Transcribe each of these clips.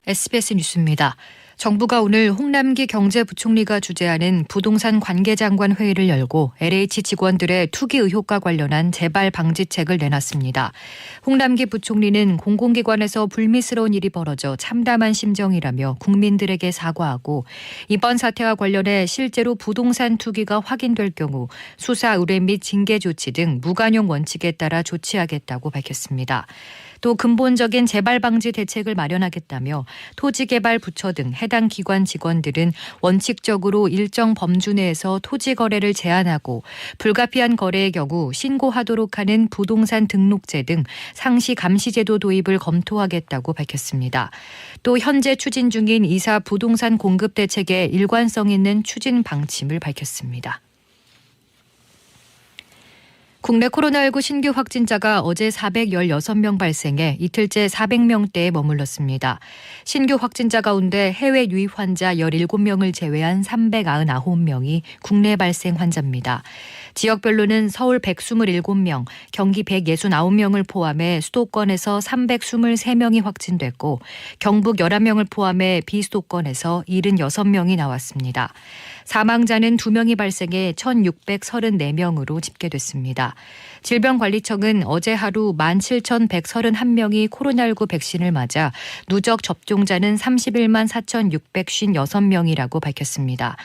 SBS 뉴스입니다. 정부가 오늘 홍남기 경제부총리가 주재하는 부동산 관계장관 회의를 열고 LH 직원들의 투기 의혹과 관련한 재발 방지책을 내놨습니다. 홍남기 부총리는 공공기관에서 불미스러운 일이 벌어져 참담한 심정이라며 국민들에게 사과하고 이번 사태와 관련해 실제로 부동산 투기가 확인될 경우 수사 의뢰 및 징계 조치 등 무관용 원칙에 따라 조치하겠다고 밝혔습니다. 또 근본적인 재발 방지 대책을 마련하겠다며 토지개발부처 등 해당 기관 직원들은 원칙적으로 일정 범주 내에서 토지 거래를 제한하고 불가피한 거래의 경우 신고하도록 하는 부동산 등록제 등 상시 감시 제도 도입을 검토하겠다고 밝혔습니다. 또 현재 추진 중인 이사 부동산 공급 대책의 일관성 있는 추진 방침을 밝혔습니다. 국내 코로나19 신규 확진자가 어제 416명 발생해 이틀째 400명대에 머물렀습니다. 신규 확진자 가운데 해외 유입 환자 17명을 제외한 399명이 국내 발생 환자입니다. 지역별로는 서울 127명, 경기 169명을 포함해 수도권에서 323명이 확진됐고 경북 11명을 포함해 비수도권에서 76명이 나왔습니다. 사망자는 2명이 발생해 1,634명으로 집계됐습니다. 질병관리청은 어제 하루 17,131명이 코로나19 백신을 맞아 누적 접종자는 31만 4,656명이라고 밝혔습니다.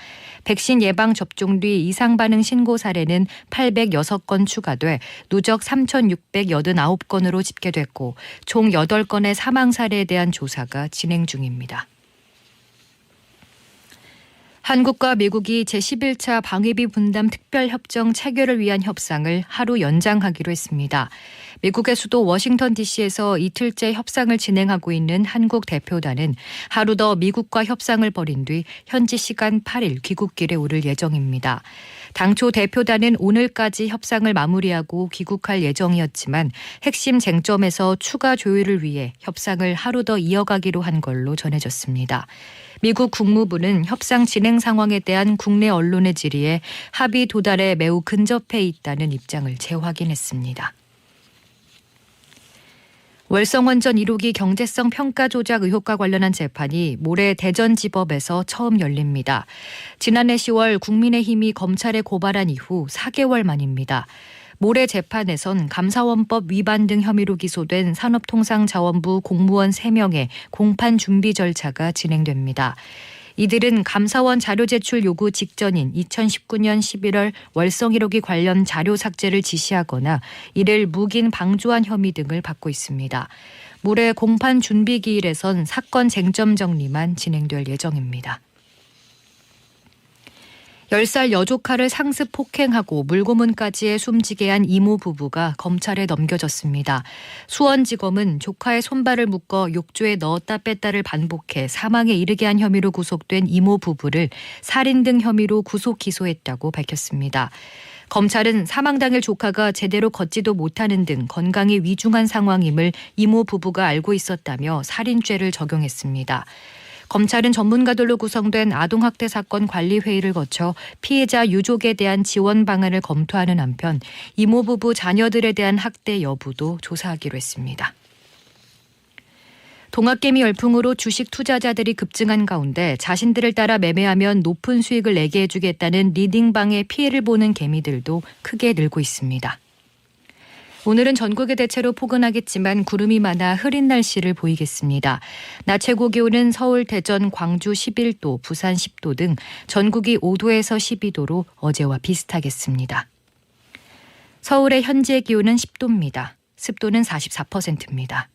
백신 예방 접종 뒤 이상 반응 신고 사례는 806건 추가돼 누적 3,689건으로 집계됐고 총 8건의 사망 사례에 대한 조사가 진행 중입니다. 한국과 미국이 제11차 방위비 분담 특별협정 체결을 위한 협상을 하루 연장하기로 했습니다. 미국의 수도 워싱턴 DC에서 이틀째 협상을 진행하고 있는 한국 대표단은 하루 더 미국과 협상을 벌인 뒤 현지 시간 8일 귀국길에 오를 예정입니다. 당초 대표단은 오늘까지 협상을 마무리하고 귀국할 예정이었지만 핵심 쟁점에서 추가 조율을 위해 협상을 하루 더 이어가기로 한 걸로 전해졌습니다. 미국 국무부는 협상 진행 상황에 대한 국내 언론의 질의에 합의 도달에 매우 근접해 있다는 입장을 재확인했습니다. 월성원전 1호기 경제성 평가 조작 의혹과 관련한 재판이 모레 대전지법에서 처음 열립니다. 지난해 10월 국민의힘이 검찰에 고발한 이후 4개월 만입니다. 모레 재판에선 감사원법 위반 등 혐의로 기소된 산업통상자원부 공무원 3명의 공판 준비 절차가 진행됩니다. 이들은 감사원 자료 제출 요구 직전인 2019년 11월 월성 1호기 관련 자료 삭제를 지시하거나 이를 묵인 방조한 혐의 등을 받고 있습니다. 모레 공판 준비 기일에선 사건 쟁점 정리만 진행될 예정입니다. 10살 여조카를 상습 폭행하고 물고문까지의 숨지게 한 이모 부부가 검찰에 넘겨졌습니다. 수원지검은 조카의 손발을 묶어 욕조에 넣었다 뺐다를 반복해 사망에 이르게 한 혐의로 구속된 이모 부부를 살인 등 혐의로 구속 기소했다고 밝혔습니다. 검찰은 사망 당일 조카가 제대로 걷지도 못하는 등 건강이 위중한 상황임을 이모 부부가 알고 있었다며 살인죄를 적용했습니다. 검찰은 전문가들로 구성된 아동학대 사건 관리회의를 거쳐 피해자 유족에 대한 지원 방안을 검토하는 한편 이모 부부 자녀들에 대한 학대 여부도 조사하기로 했습니다. 동학개미 열풍으로 주식 투자자들이 급증한 가운데 자신들을 따라 매매하면 높은 수익을 내게 해주겠다는 리딩방의 피해를 보는 개미들도 크게 늘고 있습니다. 오늘은 전국에 대체로 포근하겠지만 구름이 많아 흐린 날씨를 보이겠습니다. 낮 최고 기온은 서울, 대전, 광주 11도, 부산 10도 등 전국이 5도에서 12도로 어제와 비슷하겠습니다. 서울의 현재 기온은 10도입니다. 습도는 44%입니다.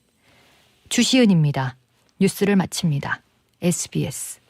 주시은입니다. 뉴스를 마칩니다. SBS